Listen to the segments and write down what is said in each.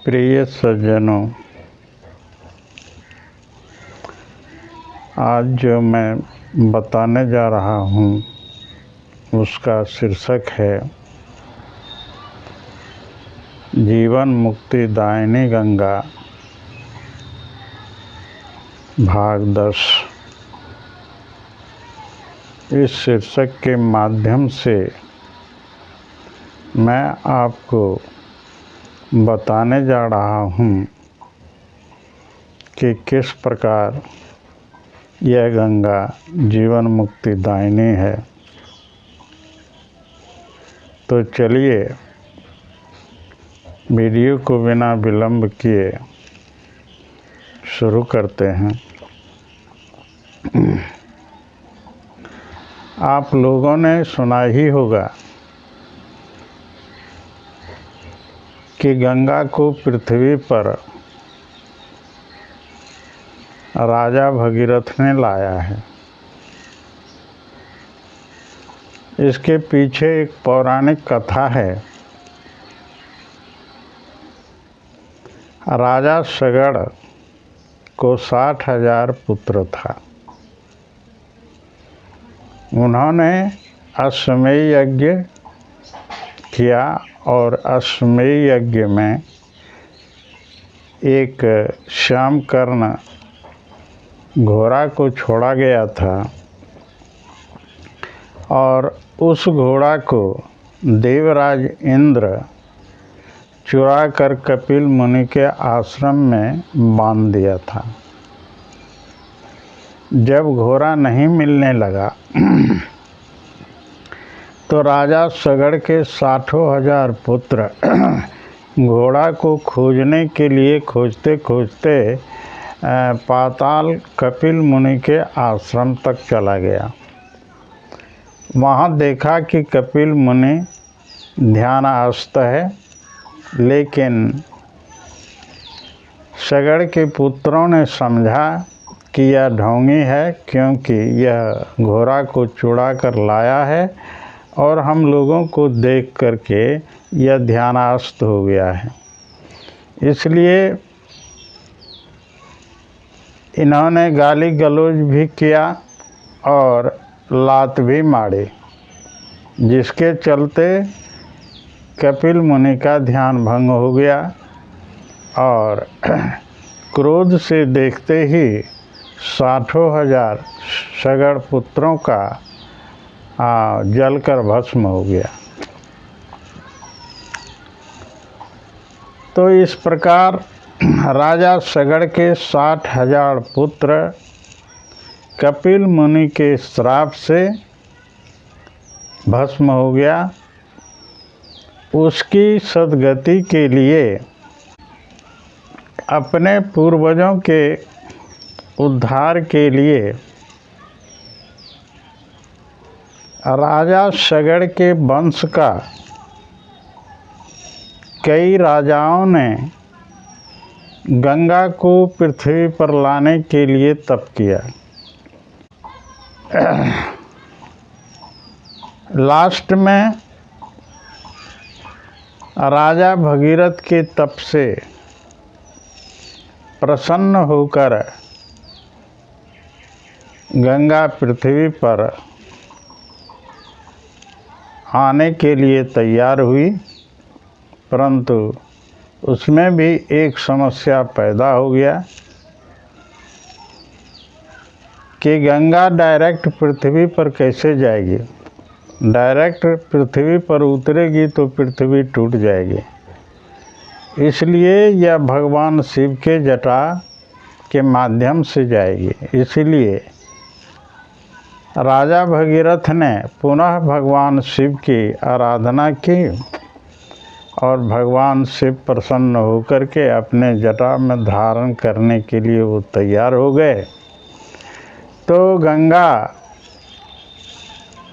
प्रिय सज्जनों, आज जो मैं बताने जा रहा हूँ उसका शीर्षक है जीवन मुक्ति दायिनी गंगा भाग 10। इस शीर्षक के माध्यम से मैं आपको बताने जा रहा हूँ कि किस प्रकार यह गंगा जीवन मुक्ति दायिनी है। तो चलिए वीडियो को बिना विलंब किए शुरू करते हैं। आप लोगों ने सुना ही होगा कि गंगा को पृथ्वी पर राजा भगीरथ ने लाया है। इसके पीछे एक पौराणिक कथा है। राजा सगड़ को 60,000 पुत्र था। उन्होंने अश्वमेध यज्ञ किया और अश्वमेध यज्ञ में एक श्यामकर्ण घोड़ा को छोड़ा गया था और उस घोड़ा को देवराज इंद्र चुरा कर कपिल मुनि के आश्रम में बांध दिया था। जब घोड़ा नहीं मिलने लगा तो राजा सगड़ के 60,000 पुत्र घोड़ा को खोजने के लिए खोजते खोजते पाताल कपिल मुनि के आश्रम तक चला गया। वहाँ देखा कि कपिल मुनि ध्यानस्थ है, लेकिन सगड़ के पुत्रों ने समझा कि यह ढोंगी है, क्योंकि यह घोड़ा को चुरा कर लाया है और हम लोगों को देख करके यह ध्यानस्थ हो गया है। इसलिए इन्होंने गाली गलौज भी किया और लात भी मारे, जिसके चलते कपिल मुनि का ध्यान भंग हो गया और क्रोध से देखते ही 60,000 सगड़ पुत्रों का जलकर भस्म हो गया। तो इस प्रकार राजा सगड़ के 60,000 पुत्र कपिल मुनि के श्राप से भस्म हो गया। उसकी सद्गति के लिए अपने पूर्वजों के उद्धार के लिए राजा सगड़ के वंश का कई राजाओं ने गंगा को पृथ्वी पर लाने के लिए तप किया। लास्ट में राजा भगीरथ के तप से प्रसन्न होकर गंगा पृथ्वी पर आने के लिए तैयार हुई, परंतु उसमें भी एक समस्या पैदा हो गया कि गंगा डायरेक्ट पृथ्वी पर कैसे जाएगी। डायरेक्ट पृथ्वी पर उतरेगी तो पृथ्वी टूट जाएगी। इसलिए यह भगवान शिव के जटा के माध्यम से जाएगी। इसलिए राजा भगीरथ ने पुनः भगवान शिव की आराधना की और भगवान शिव प्रसन्न होकर के अपने जटा में धारण करने के लिए वो तैयार हो गए। तो गंगा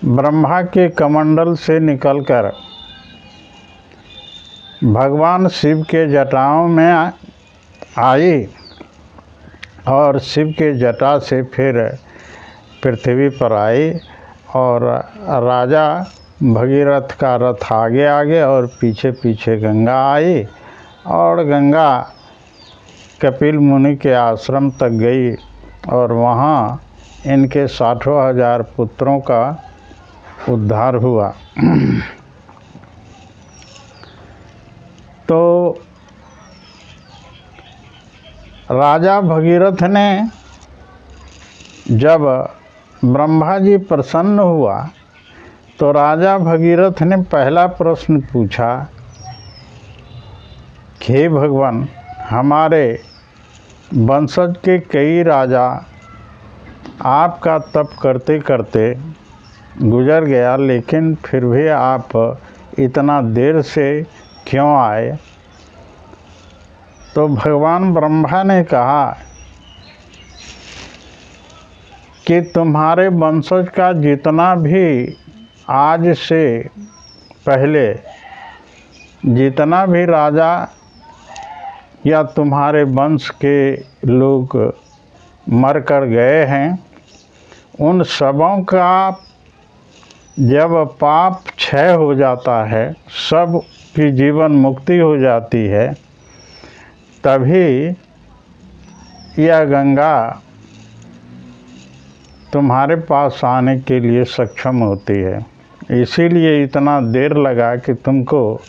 ब्रह्मा के कमंडल से निकलकर भगवान शिव के जटाओं में आई और शिव के जटा से फिर पृथ्वी पर आई और राजा भगीरथ का रथ आगे आगे और पीछे पीछे गंगा आई और गंगा कपिल मुनि के आश्रम तक गई और वहाँ इनके 60,000 पुत्रों का उद्धार हुआ। तो राजा भगीरथ ने जब ब्रह्मा जी प्रसन्न हुआ तो राजा भगीरथ ने पहला प्रश्न पूछा कि हे भगवान, हमारे वंशज के कई राजा आपका तप करते करते गुजर गया, लेकिन फिर भी आप इतना देर से क्यों आए? तो भगवान ब्रह्मा ने कहा कि तुम्हारे वंशज का जितना भी आज से पहले जितना भी राजा या तुम्हारे वंश के लोग मर कर गए हैं, उन सबों का जब पाप क्षय हो जाता है, सब की जीवन मुक्ति हो जाती है, तभी यह गंगा तुम्हारे पास आने के लिए सक्षम होती है। इसीलिए इतना देर लगा कि तुमको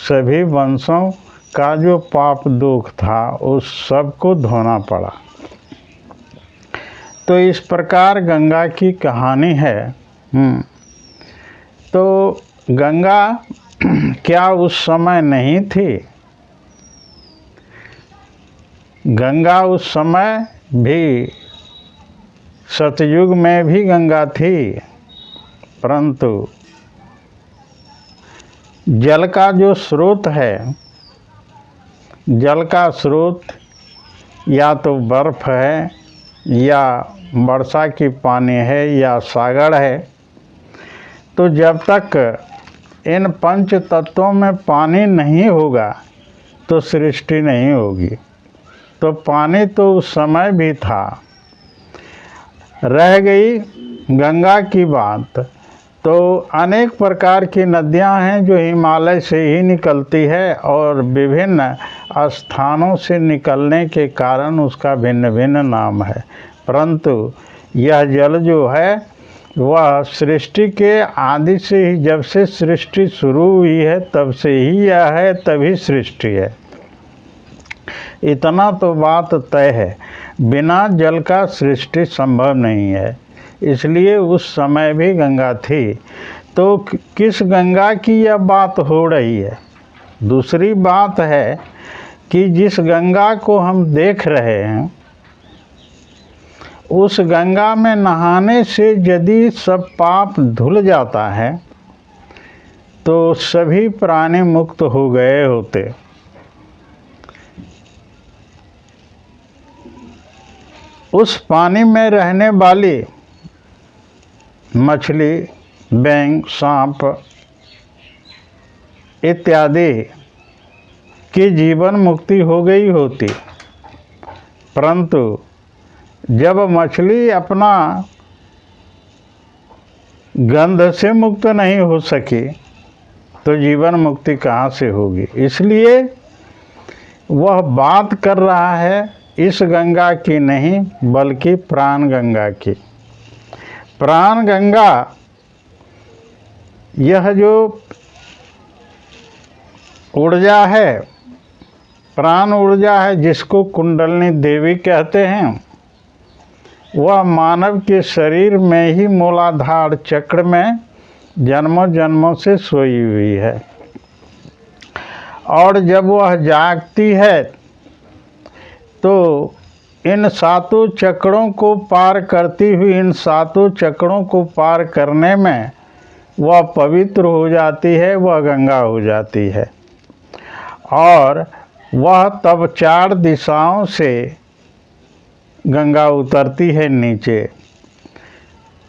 सभी वंशों का जो पाप दुख था उस सब को धोना पड़ा। तो इस प्रकार गंगा की कहानी है। तो गंगा क्या उस समय नहीं थी? गंगा उस समय भी, सतयुग में भी गंगा थी, परंतु जल का जो स्रोत है, जल का स्रोत या तो बर्फ़ है या वर्षा की पानी है या सागर है। तो जब तक इन पंच तत्वों में पानी नहीं होगा तो सृष्टि नहीं होगी। तो पानी तो उस समय भी था। रह गई गंगा की बात, तो अनेक प्रकार की नदियां हैं जो हिमालय से ही निकलती है और विभिन्न स्थानों से निकलने के कारण उसका भिन्न भिन्न नाम है, परंतु यह जल जो है वह सृष्टि के आदि से ही, जब से सृष्टि शुरू हुई है तब से ही यह है, तभी सृष्टि है। इतना तो बात तय है, बिना जल का सृष्टि संभव नहीं है। इसलिए उस समय भी गंगा थी। तो किस गंगा की यह बात हो रही है? दूसरी बात है कि जिस गंगा को हम देख रहे हैं, उस गंगा में नहाने से यदि सब पाप धुल जाता है तो सभी प्राणी मुक्त हो गए होते। उस पानी में रहने वाली मछली, बैंग, सांप इत्यादि की जीवन मुक्ति हो गई होती, परंतु जब मछली अपना गंध से मुक्त नहीं हो सकी तो जीवन मुक्ति कहाँ से होगी? इसलिए वह बात कर रहा है इस गंगा की नहीं, बल्कि प्राण गंगा की। प्राण गंगा यह जो ऊर्जा है, प्राण ऊर्जा है, जिसको कुंडलिनी देवी कहते हैं, वह मानव के शरीर में ही मूलाधार चक्र में जन्मों जन्मों से सोई हुई है। और जब वह जागती है तो इन सातों चक्रों को पार करती हुई, इन सातों चक्रों को पार करने में वह पवित्र हो जाती है, वह गंगा हो जाती है। और वह तब 4 दिशाओं से गंगा उतरती है नीचे।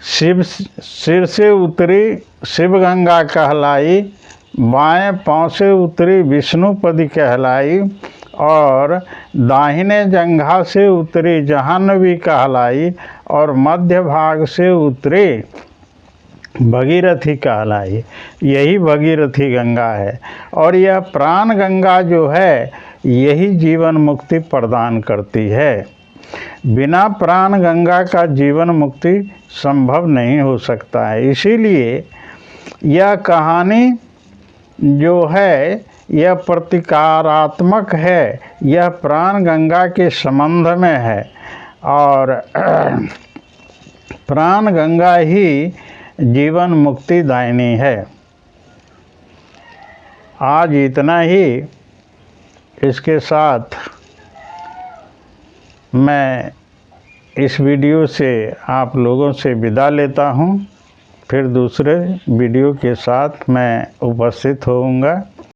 सिर से उतरी शिव गंगा कहलाई, बाएं पांव से उतरी विष्णुपदी कहलाई, और दाहिने जंघा से उतरी जाह्नवी कहलाई, और मध्य भाग से उतरी भगीरथी कहलाई। यही भगीरथी गंगा है। और यह प्राण गंगा जो है यही जीवन मुक्ति प्रदान करती है। बिना प्राण गंगा का जीवन मुक्ति संभव नहीं हो सकता है। इसीलिए यह कहानी जो है यह प्रतीकात्मक है, यह प्राण गंगा के संबंध में है और प्राण गंगा ही जीवन मुक्ति दायिनी है। आज इतना ही। इसके साथ मैं इस वीडियो से आप लोगों से विदा लेता हूँ। फिर दूसरे वीडियो के साथ मैं उपस्थित होऊंगा।